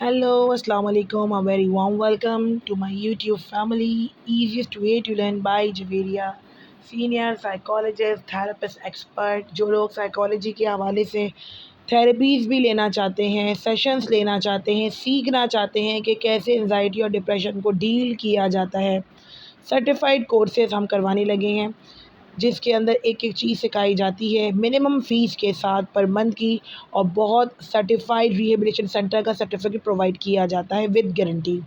Hello, Assalamu alaikum. A very warm welcome to my YouTube family. Easiest way to learn by Javeria, senior psychologist, therapist expert. जो लोग psychology के हवाले से therapies भी लेना चाहते हैं, सेशंस लेना चाहते हैं, सीखना चाहते हैं कि कैसे एंजाइटी और डिप्रेशन को डील किया जाता है, सर्टिफाइड कोर्सेज हम करवाने लगे हैं जिसके अंदर एक एक चीज़ सिखाई जाती है मिनिमम फ़ीस के साथ पर मंथ की, और बहुत सर्टिफाइड रिहेबिलिटेशन सेंटर का सर्टिफिकेट प्रोवाइड किया जाता है विद गारंटी।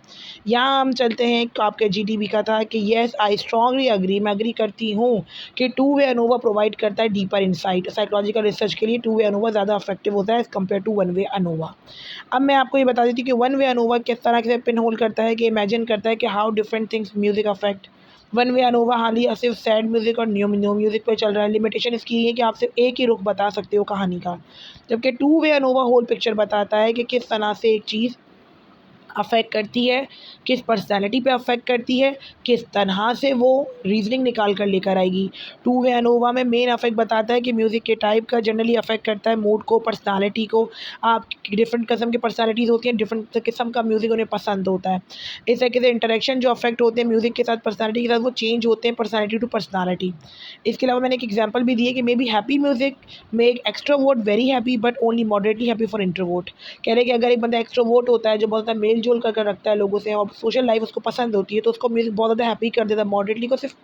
यहाँ हम चलते हैं तो आपके जीडीबी का था कि येस आई स्ट्रांगली अग्री, मैं अग्री करती हूँ कि टू वे अनोवा प्रोवाइड करता है डीपर इंसाइट। साइकोलॉजिकल रिसर्च के लिए टू वे अनोवा ज़्यादा इफेक्टिव होता है as compare to one way ANOVA. अब मैं आपको ये बता देती हूँ कि वन वे अनोवा किस तरह से पिन होल करता है, कि इमेजिन करता है कि how different things music affect. One way अनोवा हाल ही सिर्फ सैड म्यूज़िक और न्यू म्यूज़िक पे चल रहा है। लिमिटेशन इसकी है कि आप सिर्फ एक ही रुख बता सकते हो कहानी का, जबकि two way ANOVA whole picture बताता है कि किस तरह से एक चीज़ अफ़ेक्ट करती है, किस पर्सनैलिटी पे अफ़ेक्ट करती है, किस तरह से वो रीज़निंग निकाल कर लेकर आएगी। टू वे अनोवा में मेन अफ़ेक्ट बताता है कि म्यूज़िक के टाइप का जनरली अफ़ेक्ट करता है मूड को, पर्सनैलिटी को। आप डिफरेंट किस्म की पर्सनैलिटीज़ होती हैं, डिफरेंट किस्म का म्यूज़िक उन्हें पसंद होता है। इस तरीके से इंटरेक्शन जो अफ़ेक्ट होते हैं म्यूज़िक के साथ, पर्सनैलिटी के साथ, वो चेंज होते हैं पर्सनैलिटी टू पर्सनैलिटी। इसके अलावा मैंने एक एग्जांपल भी दी है कि may be happy music make extrovert very happy but only moderately happy for introvert. कह रहे हैं कि अगर एक बंदा एक्सट्रोवर्ट होता है, जो बहुत ज़्यादा मेल जोल कर रखता है लोगों से और सोशल लाइफ उसको पसंद होती है, तो उसको म्यूज़िक बहुत ज़्यादा हैप्पी कर देता है, मॉडरेटली को सिर्फ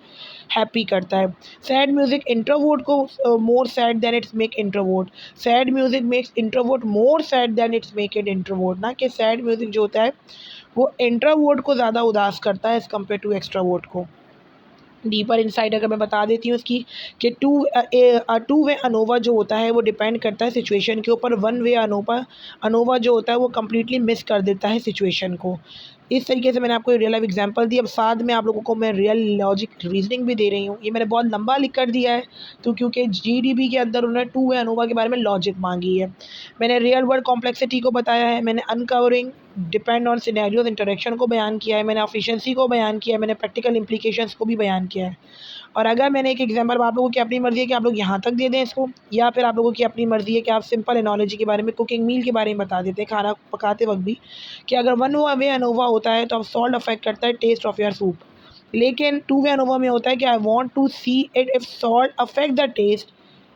हैप्पी करता है। सैड म्यूज़िक इंट्रोवर्ट को more sad than it's make introvert. Sad music makes introvert more sad than it's make it introvert. ना कि सैड म्यूज़िक जो होता है वो इंट्रोवर्ट को ज़्यादा उदास करता है एज़ कम्पेयर टू एक्सट्रोवर्ट को। डीपर इंसाइट अगर मैं बता देती हूँ इसकी, कि टू वे अनोवा जो होता है वो डिपेंड करता है सिचुएशन के ऊपर। वन वे अनोवा जो होता है वो कम्प्लीटली मिस कर देता है सिचुएशन को। इस तरीके से मैंने आपको रियल लाइफ एग्जांपल दी। अब साथ में आप लोगों को मैं रियल लॉजिक रीजनिंग भी दे रही हूँ। ये मैंने बहुत लंबा लिख कर दिया है तो क्योंकि जीडीबी के अंदर उन्होंने टू वे अनोवा के बारे में लॉजिक मांगी है। मैंने रियल वर्ल्ड कॉम्प्लेक्सिटी को बताया है, मैंने uncovering depend on scenarios interaction को बयान किया है, मैंने एफिशिएंसी को बयान किया है, मैंने प्रैक्टिकल इम्प्लीकेशंस को भी बयान किया है। और अगर मैंने एक एग्जांपल, आप लोगों की अपनी मर्ज़ी है कि आप लोग यहाँ तक दे दें इसको, या फिर आप लोगों की अपनी मर्ज़ी है कि आप सिंपल एनोलॉजी के बारे में, कुकिंग मील के बारे में बता देते हैं खाना पकाते वक्त भी, कि अगर वन वे अनोवा होता है तो अब सॉल्ट अफेक्ट करता है टेस्ट ऑफ योर सूप, लेकिन टू वे अनोवा में होता है कि I want to see it if salt affect the taste,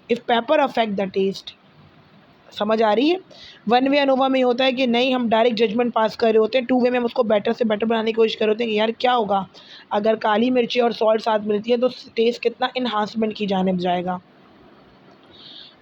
if pepper affect the taste. समझ आ रही है? वन वे अनोवा में ये होता है कि नहीं, हम डायरेक्ट जजमेंट पास कर रहे होते हैं। टू वे में हम उसको बेटर से बेटर बनाने की कोशिश कर रहे होते हैं कि यार क्या होगा अगर काली मिर्ची और सॉल्ट साथ मिलती है तो टेस्ट कितना इन्हांसमेंट की जानिब जाएगा।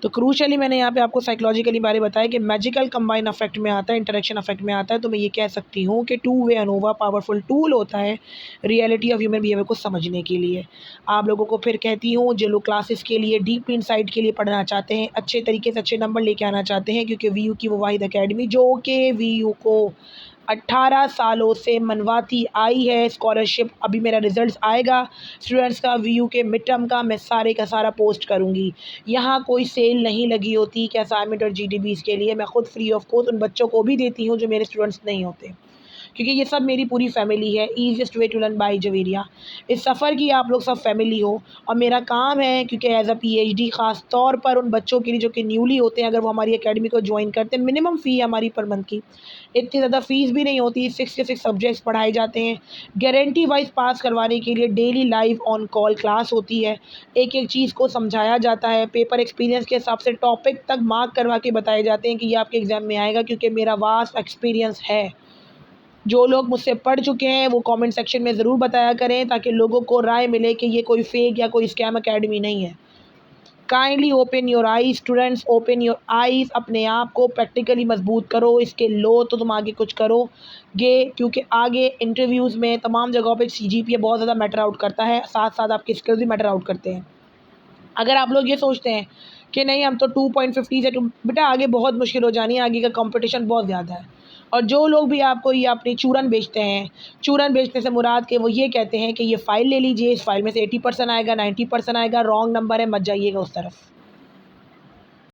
तो क्रूशली मैंने यहाँ पे आपको साइकोलॉजिकली बारे बताया कि मैजिकल कंबाइन अफेक्ट में आता है, इंटरेक्शन अफेक्ट में आता है। तो मैं ये कह सकती हूँ कि to way ANOVA powerful tool होता है रियलिटी ऑफ ह्यूमन बिहेवियर को समझने के लिए। आप लोगों को फिर कहती हूँ, जो लोग क्लासेस के लिए डीप इनसाइट के लिए पढ़ना चाहते हैं, अच्छे तरीके से अच्छे नंबर लेके आना चाहते हैं, क्योंकि वीयू की वो वाहिद अकेडमी जो कि वीयू को 18 सालों से मनवाती आई है स्कॉलरशिप। अभी मेरा रिज़ल्ट आएगा स्टूडेंट्स का, वीयू के मिड टर्म का, मैं सारे का सारा पोस्ट करूँगी। यहाँ कोई सेल नहीं लगी होती कि असाइनमेंट और जीडीबीज़ के लिए, मैं ख़ुद फ्री ऑफ कॉस्ट उन बच्चों को भी देती हूँ जो मेरे स्टूडेंट्स नहीं होते, क्योंकि ये सब मेरी पूरी फैमिली है। Easiest way to learn by Javeria. इस सफ़र की आप लोग सब फैमिली हो, और मेरा काम है क्योंकि एज अ पीएचडी ख़ास तौर पर उन बच्चों के लिए जो कि न्यूली होते हैं, अगर वो हमारी एकेडमी को ज्वाइन करते हैं, मिनिमम फ़ी हमारी पर मंथ की, इतनी ज़्यादा फ़ीस भी नहीं होती, 6 के 6 सब्जेक्ट्स पढ़ाए जाते हैं। गारंटी वाइज पास करवाने के लिए daily live on call class होती है, एक एक चीज़ को समझाया जाता है, पेपर एक्सपीरियंस के हिसाब से टॉपिक तक मार्क करवा के बताए जाते हैं कि ये आपके एग्ज़ाम में आएगा, क्योंकि मेरा वास्ट एक्सपीरियंस है। जो लोग मुझसे पढ़ चुके हैं वो कमेंट सेक्शन में ज़रूर बताया करें, ताकि लोगों को राय मिले कि ये कोई फेक या कोई स्कैम एकेडमी नहीं है। Kindly open your eyes students, open your eyes. अपने आप को प्रैक्टिकली मजबूत करो, इसके लो तो तुम आगे कुछ करोगे, क्योंकि आगे इंटरव्यूज़ में तमाम जगहों पे सीजीपीए बहुत ज़्यादा मैटर आउट करता है, साथ साथ आपके स्किल्स भी मैटर आउट करते हैं। अगर आप लोग ये सोचते हैं कि नहीं हम तो 2.50 से बेटा आगे बहुत मुश्किल हो जानी है, आगे का कंपटीशन बहुत ज़्यादा है। और जो लोग भी आपको ये अपनी चूरन बेचते हैं, चूरन बेचने से मुराद के वो ये कहते हैं कि ये फ़ाइल ले लीजिए, इस फाइल में से 80% आएगा, 90% आएगा, रॉन्ग नंबर है, मत जाइएगा उस तरफ।